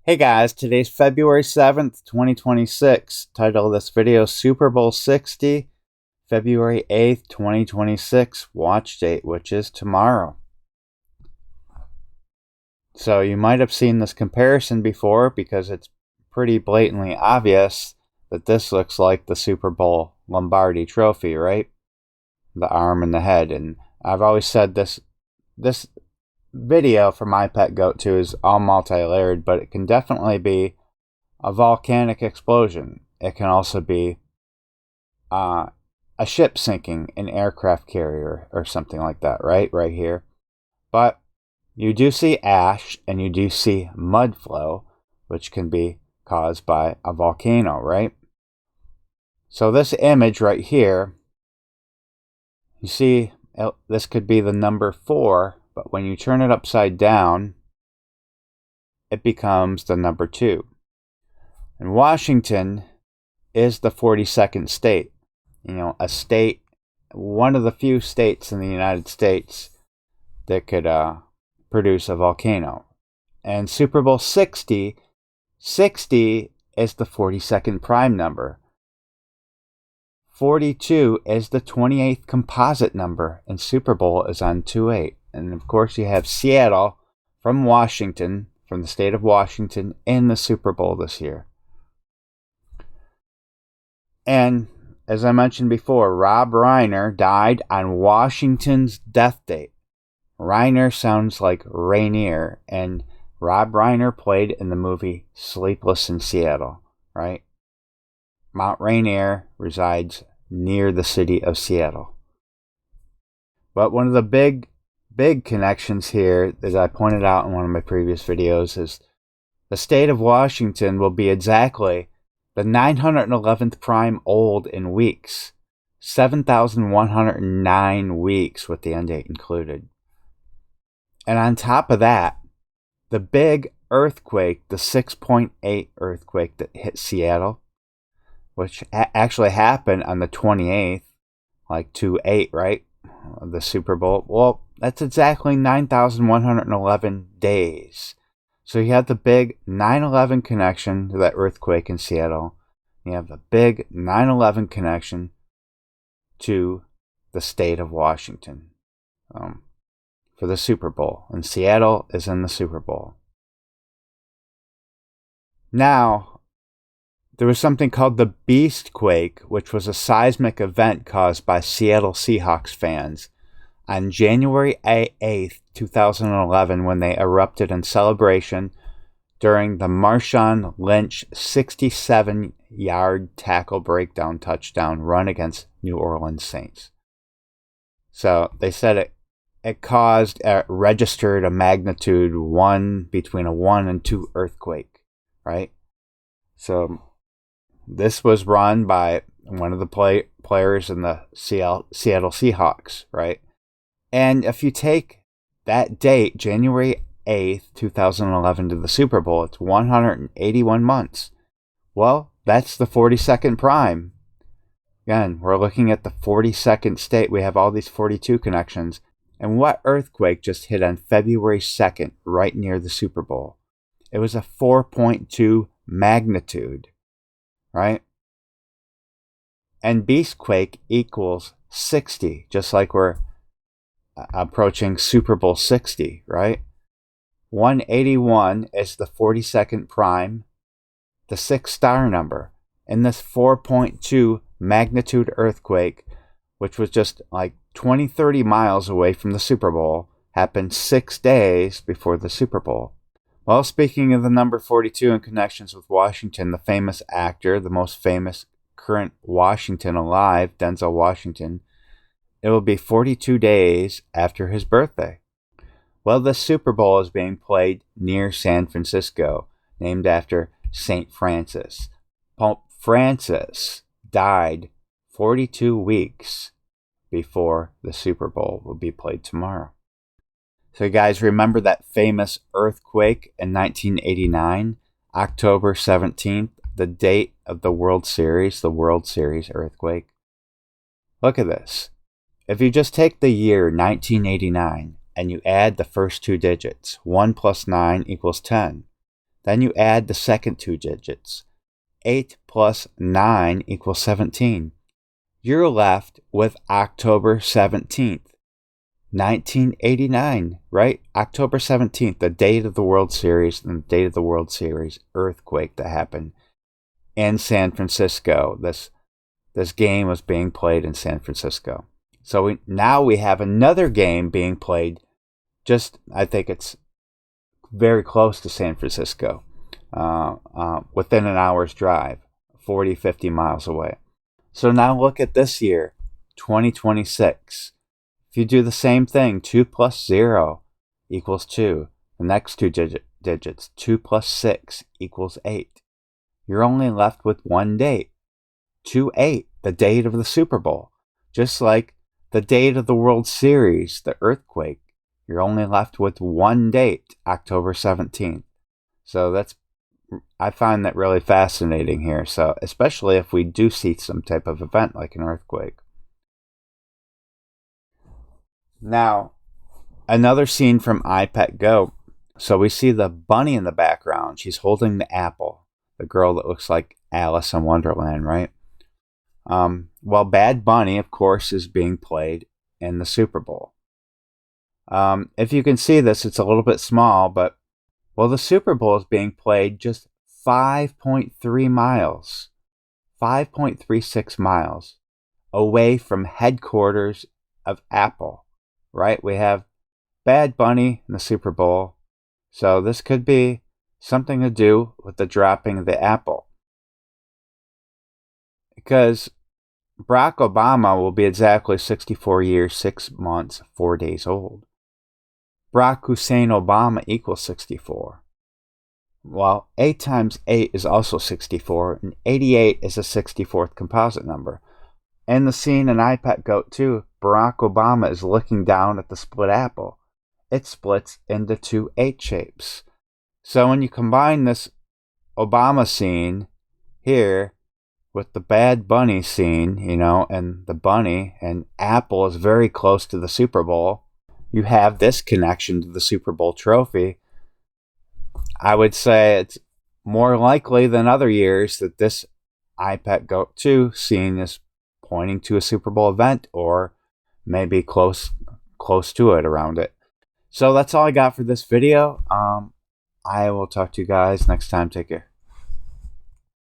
Hey guys, today's February 7th, 2026. Title of this video, Super Bowl 60, February 8th, 2026, watch date, which is tomorrow. So you might have seen this comparison before because it's pretty blatantly obvious that this looks like the Super Bowl Lombardi trophy, right? The arm and the head. And I've always said this video for my pet goat too is all multi-layered, but it can definitely be a volcanic explosion. It can also be a ship sinking, an aircraft carrier or something like that, right here. But you do see ash and you do see mud flow, which can be caused by a volcano, right? So this image right here, you see this could be the number 4, but when you turn it upside down, it becomes the number 2. And Washington is the 42nd state. You know, a state, one of the few states in the United States that could produce a volcano. And Super Bowl 60 is the 42nd prime number. 42 is the 28th composite number, and Super Bowl is on 28. And of course, you have Seattle from Washington, from the state of Washington, in the Super Bowl this year. And as I mentioned before, Rob Reiner died on Washington's death date. Reiner sounds like Rainier, and Rob Reiner played in the movie Sleepless in Seattle, right? Mount Rainier resides near the city of Seattle. But one of the big connections here, as I pointed out in one of my previous videos, is the state of Washington will be exactly the 911th prime old in weeks. 7,109 weeks with the end date included. And on top of that, the big earthquake, the 6.8 earthquake that hit Seattle, which actually happened on the 28th, like 2/8, right? The Super Bowl. Well, that's exactly 9,111 days. So you have the big 9/11 connection to that earthquake in Seattle. You have the big 9/11 connection to the state of Washington for the Super Bowl. And Seattle is in the Super Bowl. Now, there was something called the Beastquake, which was a seismic event caused by Seattle Seahawks fans on January 8th, 2011, when they erupted in celebration during the Marshawn Lynch 67-yard tackle breakdown touchdown run against New Orleans Saints. So they said it registered a magnitude 1 between a 1 and 2 earthquake, right? So this was run by one of the players in the Seattle Seahawks, right? And if you take that date, January 8th, 2011, to the Super Bowl, it's 181 months. Well, that's the 42nd prime. Again, we're looking at the 42nd state. We have all these 42 connections. And what earthquake just hit on February 2nd, right near the Super Bowl? It was a 4.2 magnitude. Right? And Beastquake equals 60, just like we're approaching Super Bowl 60, right? 181 is the 42nd prime, the 6th star number. And this 4.2 magnitude earthquake, which was just like 20-30 miles away from the Super Bowl, happened 6 days before the Super Bowl. Well, speaking of the number 42 in connections with Washington, the famous actor, the most famous current Washington alive, Denzel Washington, it will be 42 days after his birthday. Well, the Super Bowl is being played near San Francisco, named after St. Francis. Pope Francis died 42 weeks before the Super Bowl will be played tomorrow. So guys, remember that famous earthquake in 1989, October 17th, the date of the World Series earthquake? Look at this. If you just take the year 1989 and you add the first 2 digits, 1 plus 9 equals 10. Then you add the second two digits. 8 plus 9 equals 17. You're left with October 17th, 1989, right? October 17th, the date of the World Series and the date of the World Series earthquake that happened in San Francisco. This game was being played in San Francisco. So now we have another game being played I think it's very close to San Francisco, within an hour's drive, 40, 50 miles away. So now look at this year, 2026. If you do the same thing, 2 plus 0 equals 2. The next two digits, 2 plus 6 equals 8. You're only left with one date, 2/8, the date of the Super Bowl. Just like the date of the World Series, the earthquake, you're only left with one date, October 17th. So I find that really fascinating here. So especially if we do see some type of event like an earthquake. Now, another scene from iPet Go. So we see the bunny in the background. She's holding the apple. The girl that looks like Alice in Wonderland, right? Well, Bad Bunny, of course, is being played in the Super Bowl. If you can see this, it's a little bit small, but, well, the Super Bowl is being played just 5.3 miles, 5.36 miles away from headquarters of Apple, right? We have Bad Bunny in the Super Bowl, so this could be something to do with the dropping of the apple. Because Barack Obama will be exactly 64 years, 6 months, 4 days old. Barack Hussein Obama equals 64. Well, 8 times 8 is also 64, and 88 is a 64th composite number. In the scene in iPet Goat 2, Barack Obama is looking down at the split apple. It splits into 2 8 shapes. So when you combine this Obama scene here with the Bad Bunny scene, and the bunny, and Apple is very close to the Super Bowl, you have this connection to the Super Bowl trophy. I would say it's more likely than other years that this iPet Goat 2 scene is pointing to a Super Bowl event, or maybe close to it, around it. So that's all I got for this video. I will talk to you guys next time. Take care.